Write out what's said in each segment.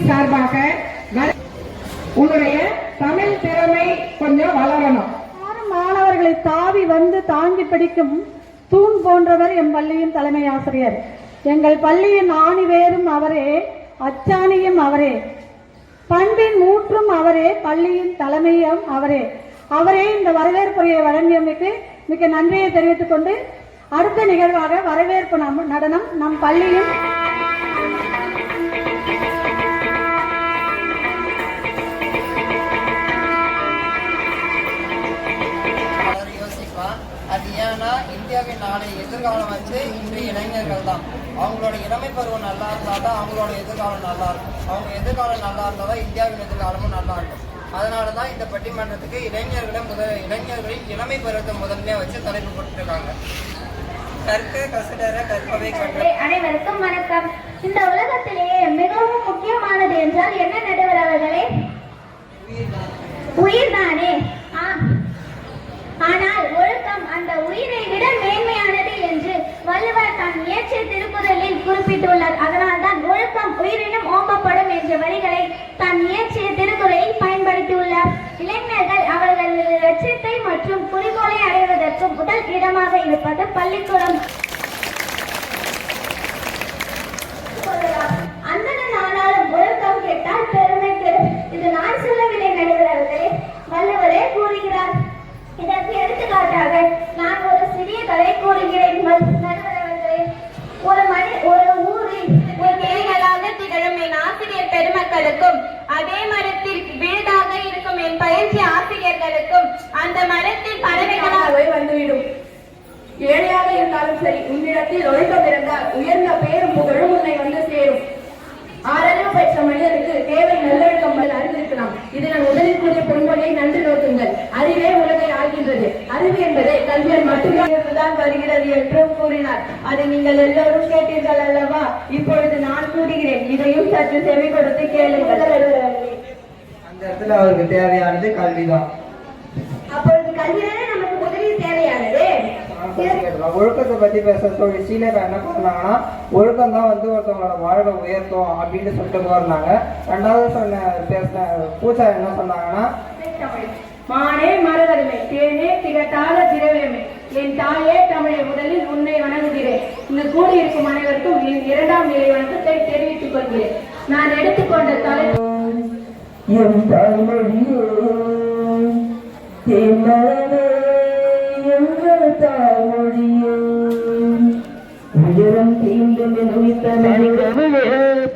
பள்ளியின் சார்பாக உங்களுடைய தமிழ் திறமை கொஞ்சம் வளரணும். மாணவர்களை தாவி வந்து தாங்கி பிடிக்கும் தூண் போன்றவர் எம் பள்ளியின் தலைமை ஆசிரியர். எங்கள் பள்ளியின் ஆணிவேரும் அவரே, அச்சாணியும் அவரே, பண்பின் ஊற்றும் அவரே, பள்ளியின் தலைமையும் அவரே. அவரே இந்த வரவேற்புரையை வழங்கியமைக்கு மிக நன்றியை தெரிவித்துக் கொண்டு அடுத்த நிகழ்வாக வரவேற்பு நடனம் நம் பள்ளியின் அது ஏன்னா இந்தியாவின் நாளைய எதிர்காலம் இன்றைய இளைஞர்கள் தான். அவங்களோட இளமை பருவம் நல்லா இருந்தால் தான் அவங்களோட எதிர்காலம் நல்லா இருக்கும். அவங்க எதிர்காலம் நல்லா இருந்தால் தான் இந்தியாவின் எதிர்காலமும் நல்லா இருக்கும். அதனால தான் இந்த பட்டிமன்றத்துக்கு இளைஞர்களின் இளமை பருவத்தை முதன்மையா வச்சு தலைப்பு போட்டுருக்காங்க. கற்க கசடர கற்பவை கற்ற. அனைவருக்கும் வணக்கம். இந்த உலகத்திலேயே மிகவும் முக்கியமானது என்றால் என்ன நடுவர் அவர்களே? உயிர்தானே. ஆனால் ஒழுக்கம் அந்த உயிரை விட மேன்மையானது என்று வள்ளுவர் தான் இயற்றிய திருக்குறளில் குறிப்பிட்டுள்ளார். அதனால்தான் ஒழுக்கம் உயிரினும் ஓம்பப்படும் என்ற வரிகளை தான் இயற்றிய திருக்குறளில் பயன்படுத்தியுள்ளார். இளைஞர்கள் அவர்கள் லட்சியத்தை மற்றும் குறிக்கோளை அடைவதற்கு முதல் இடமாக இருப்பது பள்ளிக்கூடம். அந்தணன் ஆனாலும் ஒழுக்கம் கேட்டால் பெருமை கெடும். இது நான் சொல்லவில்லை நடுவர்களே, வள்ளுவரே கூறுகிறார். இதற்கு எடுத்துக்காட்டாக நான் ஒரு சிறிய கதை கூறுகிறேன் நடுவர்களே. ஒரு ஊரில் ஒரு கிளைகளாக திகழும் என் ஆசிரியர் பெருமக்களுக்கும் அதே மரத்தில் விழுதாக இருக்கும் என் பயிற்சி ஆசிரியர்களுக்கும் அந்த மரத்தில் பறவைகளாகவே வந்துவிடும். ஏழையாக இருந்தாலும் சரி, உன்னிடத்தில் ஒழுக்கம் இருந்தால் உயர்ந்த பேரும் புகழும் உன்னை வந்து சேரும். ஆறறிவு பெற்ற மனிதனுக்கு தேவை நல்லொழுக்கம் அறிந்திருக்கலாம். இதை நான் முதலில் கூறிய பொன்மொழியை நன்றி நோக்குங்கள். அறிவே உலகை ஆகின்றது. அறிவு என்பதை கல்வியால் மட்டும்தான் வருகிறது என்றும் கூறினார். அதை நீங்கள் எல்லோரும் கேட்டீர்கள் அல்லவா? இப்பொழுது நான் கூறுகிறேன், இதையும் சற்று செவி கொடுத்து கேளுங்கள். அந்த இடத்துல அவருக்கு தேவையானது கல்விதான். அப்பொழுது கல்விதானே நமக்கு முதலில் தேவையானது. ஒழுக்கத்தை பத்தி பேச சொல்லி சீனியர் என்ன பண்ணாங்கன்னா, ஒழுக்கம் தான் ஒருத்தவங்களோட வாழ்வை உயர்த்தும் அப்படின்னு சொல்லிட்டு போறாங்க. ரெண்டாவது பேசின பூஜா என்ன சொன்னாங்கன்னா, மானே மரதருமை, தேனே திகட்டாத திரவியமே, என் தாயே தமிழை, முதலில் உன்னை வணங்குகிறேன். இங்கு கூடியிருக்கும் அனைவருக்கும் என் இரண்டாம் நிலை வணக்கத்தை தெரிவித்துக் கொள்கிறேன். நான் எடுத்துக்கொண்ட தலைப்பு உயரம்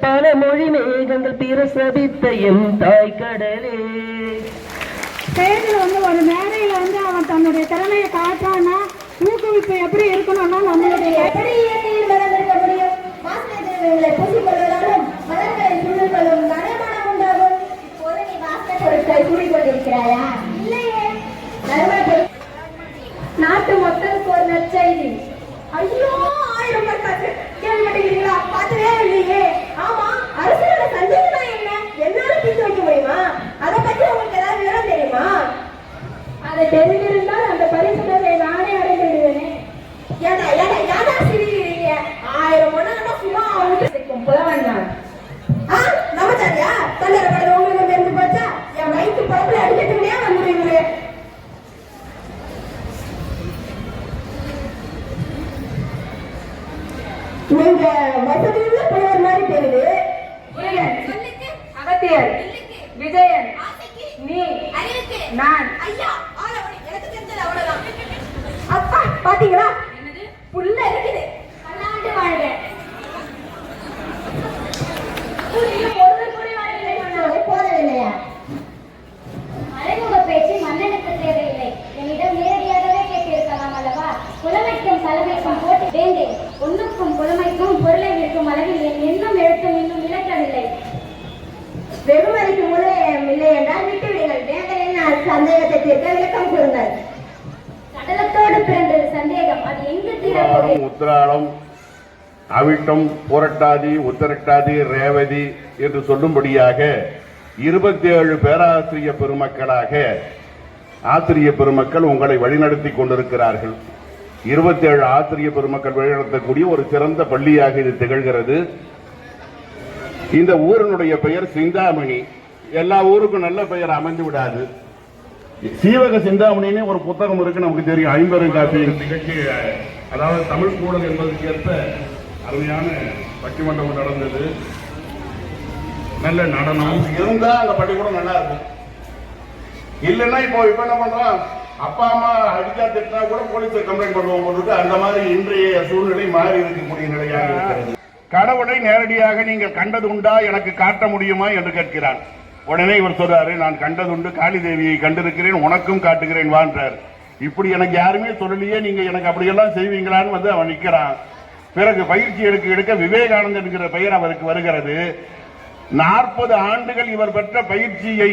பல மொழி மேகங்கள் பிரசவித்த என் தாய் கடலே. செயலில் ஒரு மேடையில அவன் தன்னுடைய திறமையை காட்டானா ஊக்குவிப்பு எப்படி இருக்கணும்னா நம்மளுடைய எப்படி இயற்கையில் வளர்ந்திருக்க முடியும்? வாசனை பூசிக்கொள்வதாலும் மலர்களை சூழ்நிலும் நடைமானம் உண்டாகும். இப்போது நீ வாசனை பொருட்களை சூடிக்கொண்டிருக்கிறாயா? இல்லையே. நாட்டு மக்களுக்கு ஒரு நற்செய்தி. ஐயோ, 1000 மக்கள் கேள்விப்பட்டீங்களா? பார்த்ததே இல்லையே. ஆமா, அரசோட சந்தேகமா என்ன? என்னால தீர்த்து வைக்க முடியுமா? அதை பத்தி உங்களுக்கு ஏதாவது விவரம் தெரியுமா? அதை தெரிஞ்சிருந்தால் அந்த பரிசுகளை நானே அடைந்து விடுவேனே. ஏடா சிரிக்கிறீங்க? 1000 மொழினா சும்மா அவங்களுக்கு புலவன் நான். நமச்சாரியா தொண்டரை படத்தை உங்களுக்கு தெரிஞ்சு போச்சா? என் வயிற்று படத்துல அடிக்கட்டுமே வந்துடுவீங்களே. நீங்க வசதியுள்ள புலவர் மாதிரி தெரியுது. அகத்தியர், விஜயன், நீ, நான். அப்பா பாத்தீங்களா? புல்ல இருக்குது. பல்லாண்டு வாழ்க. போதவில்லையா? மறைமுக பேச்சு மன்னனுக்கு தேவையில்லை. என்னிடம் நேரடியாகவே கேட்டிருக்கலாம் அல்லவா? புலமைக்கும் தலைமைக்கும் போட்டி வேண்டேன். ஒன்றுக்கும் புலமைக்கும் பொருளை விற்கும் அளவில் என் எண்ணம் எழுத்தும் இன்னும் இழக்கவில்லை. வெகுமதிக்கு முறையம் இல்லை என்றால் விட்டுவிடுங்கள். வேண்டேன் சந்தேகத்தை தீர்க்க விளக்கம் கூறுங்கள். கடலத்தோடு பிறந்தது சந்தேகம், அது எங்கு தீரப்போகிறது? உத்திராடம், அவிட்டம், புரட்டாதி, உத்திரட்டாதி, ரேவதி என்று சொல்லும்படியாக 27 பேராசிரிய பெருமக்களாக ஆசிரிய பெருமக்கள் உங்களை வழிநடத்தி கொண்டிருக்கிறார்கள். 27 ஆசிரிய பெருமக்கள் வழிநடத்தக்கூடிய ஒரு சிறந்த பள்ளியாக இது திகழ்கிறது. இந்த ஊரினுடைய பெயர் சிந்தாமணி. எல்லா ஊருக்கும் நல்ல பெயர் அமைந்து விடாது. சீவக சிந்தாமணின்னு ஒரு புத்தகம் இருக்கு, நமக்கு தெரியும். 50 காப்பி நிகழ்ச்சி, அதாவது தமிழ் கூடல் என்பதற்கு ஏற்ப அருமையான பட்டிமன்றம் நடந்தது. நல்ல நடனம் இருந்தா அந்த பள்ளிக்கூடம் நல்லா இருக்கும். இல்லைன்னா இப்போ என்ன பண்றோம், அப்பா அம்மா அடிச்சா திட்டினா கூட போலீஸ் கம்ப்ளைண்ட் பண்ணுவோம் போது, அந்த மாதிரி இன்றைய சூழ்நிலை மாறி இருக்கக்கூடிய நிலையாக இருக்கிறது. கடவுளை நேரடியாக நீங்கள் கண்டது உண்டா, எனக்கு காட்ட முடியுமா என்று கேட்கிறான். உடனே இவர் சொல்றாரு, நான் கண்டதுண்டு, காளி தேவியை கண்டிருக்கிறேன், உனக்கும் காட்டுகிறேன் வான்றார். இப்படி எனக்கு யாருமே சொல்லலையே, நீங்க எனக்கு அப்படியெல்லாம் செய்வீங்களான்னு வந்து அவன் நிற்கிறான். பிறகு பயிற்சி எடுக்க விவேகானந்தன் என்கிற பெயர் அவருக்கு வருகிறது. 40 ஆண்டுகள் இவர் பெற்ற பயிற்சியை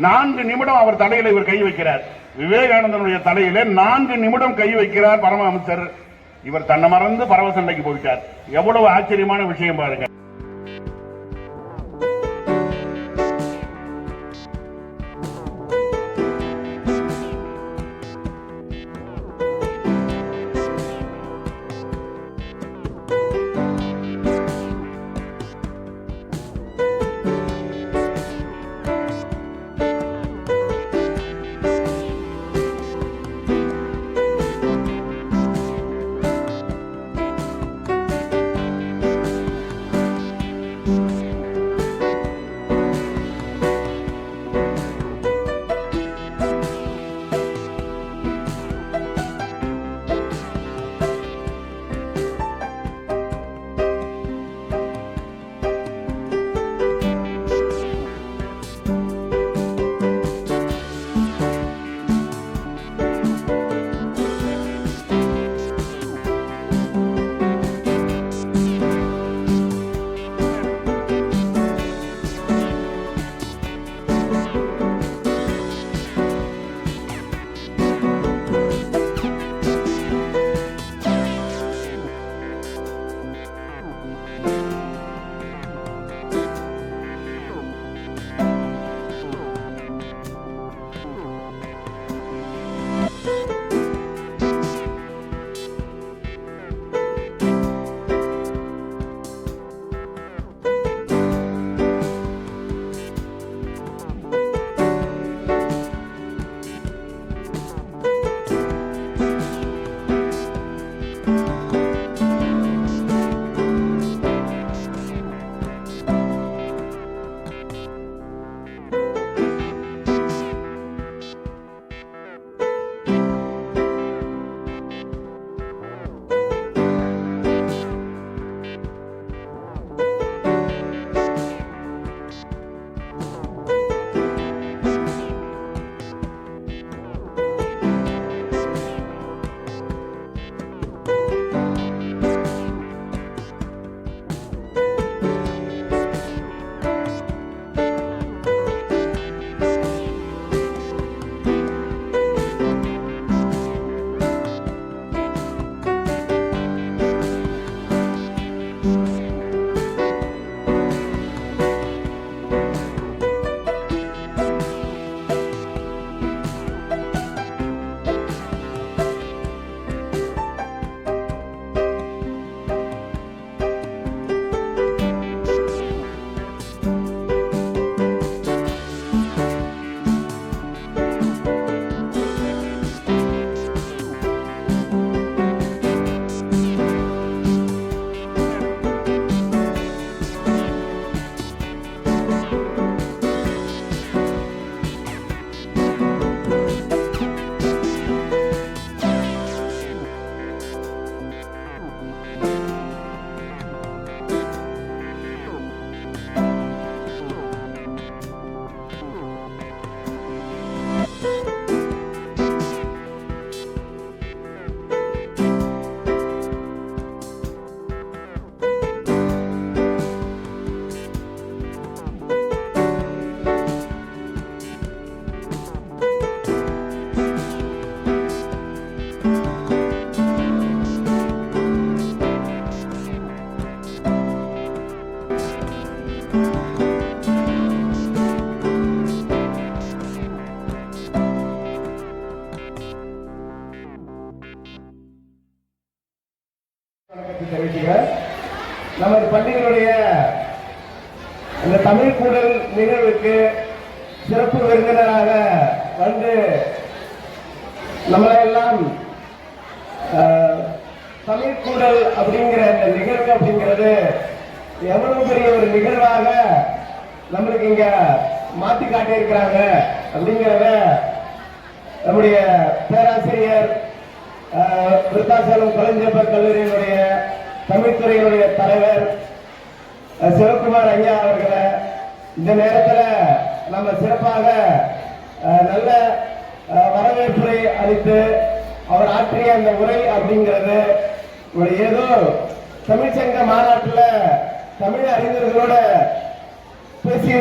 4 நிமிடம் அவர் தலையில இவர் கை வைக்கிறார். விவேகானந்தனுடைய தலையில 4 நிமிடம் கை வைக்கிறார் பரமஹம்சர். இவர் தன்னை மறந்து பரவசண்டைக்கு போயிட்டார். எவ்வளவு ஆச்சரியமான விஷயம் பாருங்க. நமது பள்ளிகளுடைய இந்த தமிழ் கூடல் நிகழ்வுக்கு சிறப்பு விருந்தினராக வந்து நம்மளெல்லாம் தமிழ் கூடல் அப்படிங்கிற இந்த நிகழ்வு அப்படிங்கிறது எவ்வளவு பெரிய ஒரு நிகழ்வாக நம்மளுக்கு இங்க மாற்றி காட்டியிருக்கிறாங்க அப்படிங்கிறத நம்முடைய பேராசிரியர் விருத்தாசலம் கலைஞர் கல்லூரியினுடைய தமிழ்துறையினுடைய தலைவர் சிவகுமார் ஐயா அவர்களை இந்த நேரத்தில் நம்ம சிறப்பாக நல்ல வரவேற்புரை அளித்து அவர் ஆற்றிய அந்த உரை அப்படிங்கிறது ஏதோ தமிழ்ச்சங்க மாநாட்டில் தமிழ் அறிஞர்களோட பேசிய